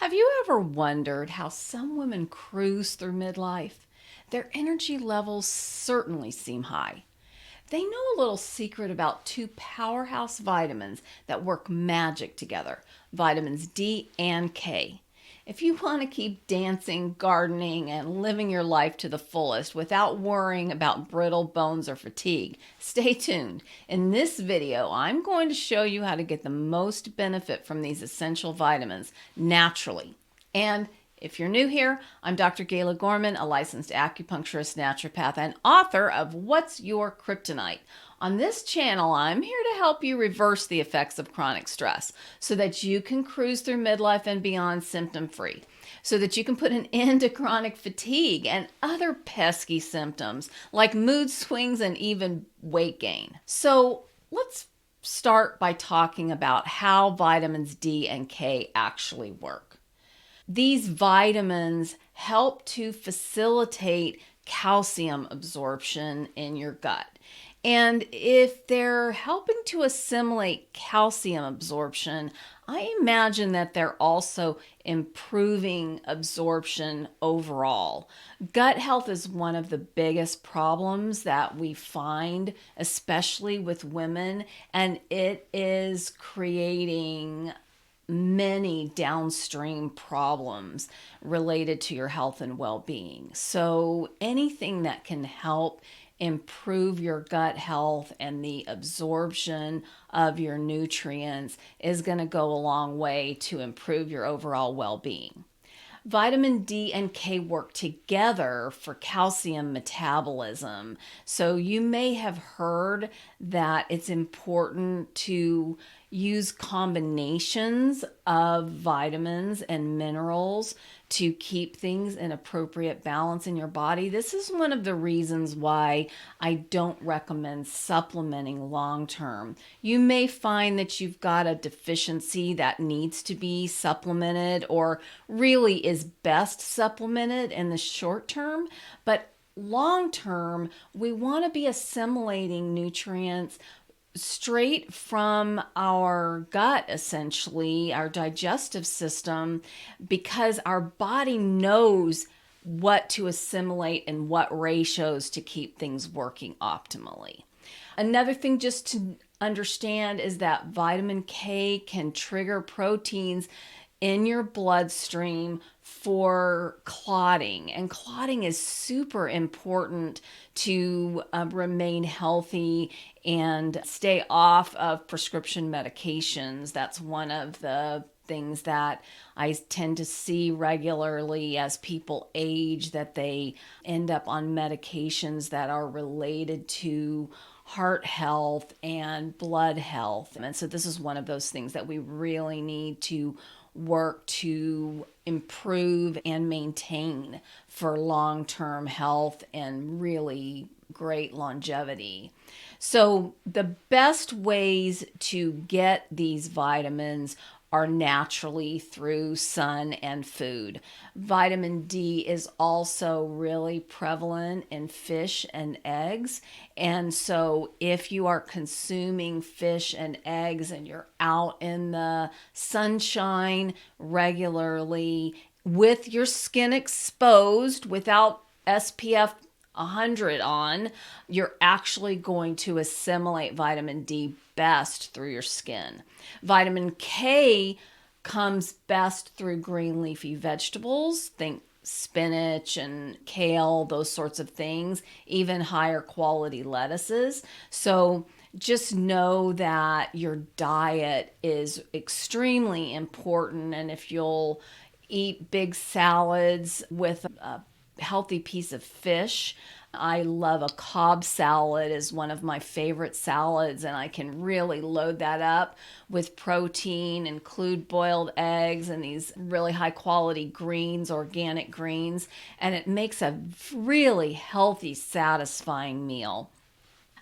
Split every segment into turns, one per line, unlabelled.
Have you ever wondered how some women cruise through midlife? Their energy levels certainly seem high. They know a little secret about two powerhouse vitamins that work magic together, vitamins D and K. If you want to keep dancing, gardening, and living your life to the fullest without worrying about brittle bones or fatigue, stay tuned. In this video, I'm going to show you how to get the most benefit from these essential vitamins naturally. And if you're new here, I'm Dr. Gayla Gorman, a licensed acupuncturist, naturopath, and author of What's Your Kryptonite? On this channel, I'm here to help you reverse the effects of chronic stress so that you can cruise through midlife and beyond symptom-free, so that you can put an end to chronic fatigue and other pesky symptoms like mood swings and even weight gain. So let's start by talking about how vitamins D and K actually work. These vitamins help to facilitate calcium absorption in your gut. And if they're helping to assimilate calcium absorption, I imagine that they're also improving absorption overall. Gut health is one of the biggest problems that we find, especially with women, and it is creating many downstream problems related to your health and well-being. So anything that can help improve your gut health and the absorption of your nutrients is going to go a long way to improve your overall well-being. Vitamin D and K work together for calcium metabolism. So you may have heard that it's important to use combinations of vitamins and minerals to keep things in appropriate balance in your body. This is one of the reasons why I don't recommend supplementing long term. You may find that you've got a deficiency that needs to be supplemented or really is best supplemented in the short term, but long term, we want to be assimilating nutrients straight from our gut, essentially, our digestive system, because our body knows what to assimilate and what ratios to keep things working optimally. Another thing just to understand is that vitamin K can trigger proteins in your bloodstream for clotting, and clotting is super important to remain healthy and stay off of prescription medications. That's one of the things that I tend to see regularly as people age, that they end up on medications that are related to heart health and blood health. And so this is one of those things that we really need to work to improve and maintain for long-term health and really great longevity. So the best ways to get these vitamins are naturally through sun and food. Vitamin D is also really prevalent in fish and eggs. And so if you are consuming fish and eggs and you're out in the sunshine regularly with your skin exposed without SPF 100 on, you're actually going to assimilate vitamin D best through your skin. Vitamin K comes best through green leafy vegetables. Think spinach and kale, those sorts of things, even higher quality lettuces. So just know that your diet is extremely important. And if you'll eat big salads with a healthy piece of fish. I love a Cobb salad is one of my favorite salads, and I can really load that up with protein, include boiled eggs and these really high quality greens, organic greens, and it makes a really healthy, satisfying meal.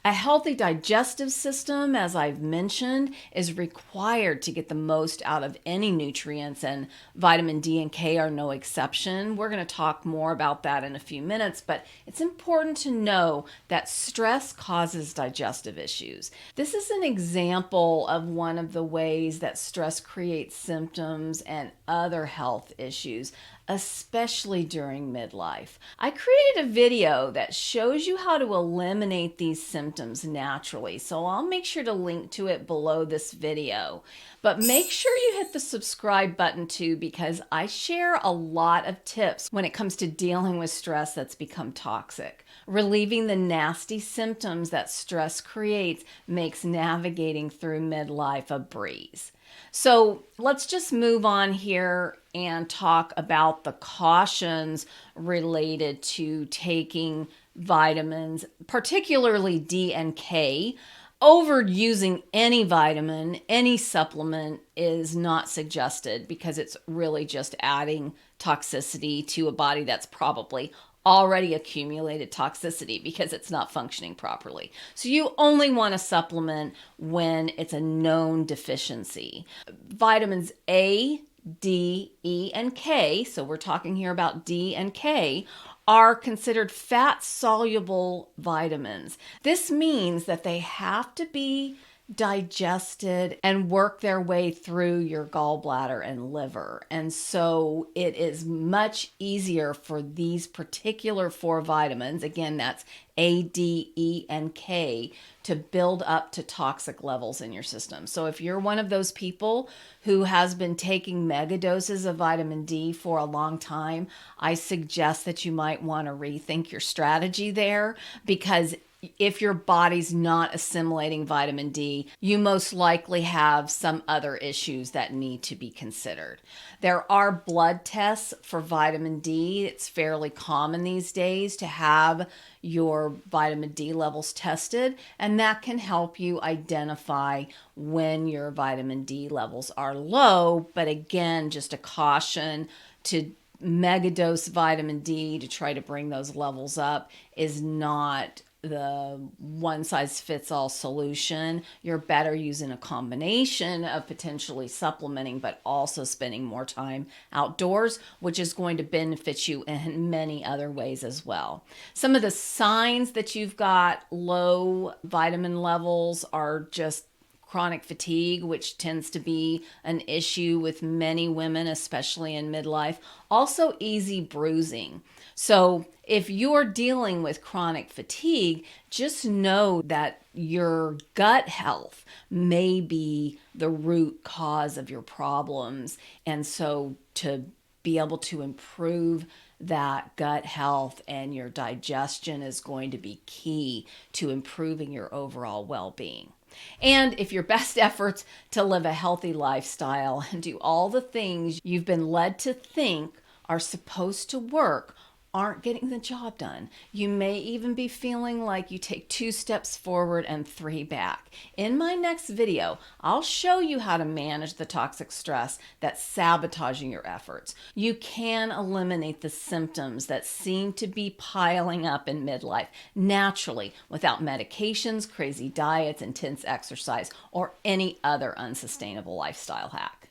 A healthy digestive system, as I've mentioned, is required to get the most out of any nutrients, and vitamin D and K are no exception. We're going to talk more about that in a few minutes, but it's important to know that stress causes digestive issues. This is an example of one of the ways that stress creates symptoms and other health issues, especially during midlife. I created a video that shows you how to eliminate these symptoms naturally, so I'll make sure to link to it below this video. But make sure you hit the subscribe button too, because I share a lot of tips when it comes to dealing with stress that's become toxic. Relieving the nasty symptoms that stress creates makes navigating through midlife a breeze. So let's just move on here and talk about the cautions related to taking vitamins, particularly D and K. Overusing any vitamin, any supplement is not suggested because it's really just adding toxicity to a body that's probably already accumulated toxicity because it's not functioning properly. So you only want to supplement when it's a known deficiency. Vitamins A, D, E, and K, so we're talking here about D and K, are considered fat-soluble vitamins. This means that they have to be digested and work their way through your gallbladder and liver. And so it is much easier for these particular 4 vitamins, again, that's A, D, E, and K, to build up to toxic levels in your system. So if you're one of those people who has been taking mega doses of vitamin D for a long time, I suggest that you might want to rethink your strategy there, because if your body's not assimilating vitamin D, you most likely have some other issues that need to be considered. There are blood tests for vitamin D. It's fairly common these days to have your vitamin D levels tested, and that can help you identify when your vitamin D levels are low. But again, just a caution to megadose vitamin D to try to bring those levels up is not the one-size-fits-all solution. You're better using a combination of potentially supplementing, but also spending more time outdoors, which is going to benefit you in many other ways as well. Some of the signs that you've got low vitamin levels are just chronic fatigue, which tends to be an issue with many women, especially in midlife. Also, easy bruising. So if you're dealing with chronic fatigue, just know that your gut health may be the root cause of your problems. And so to be able to improve that gut health and your digestion is going to be key to improving your overall well-being. And if your best efforts to live a healthy lifestyle and do all the things you've been led to think are supposed to work aren't getting the job done, you may even be feeling like you take 2 steps forward and 3 back. In my next video, I'll show you how to manage the toxic stress that's sabotaging your efforts. You can eliminate the symptoms that seem to be piling up in midlife naturally without medications, crazy diets, intense exercise, or any other unsustainable lifestyle hack.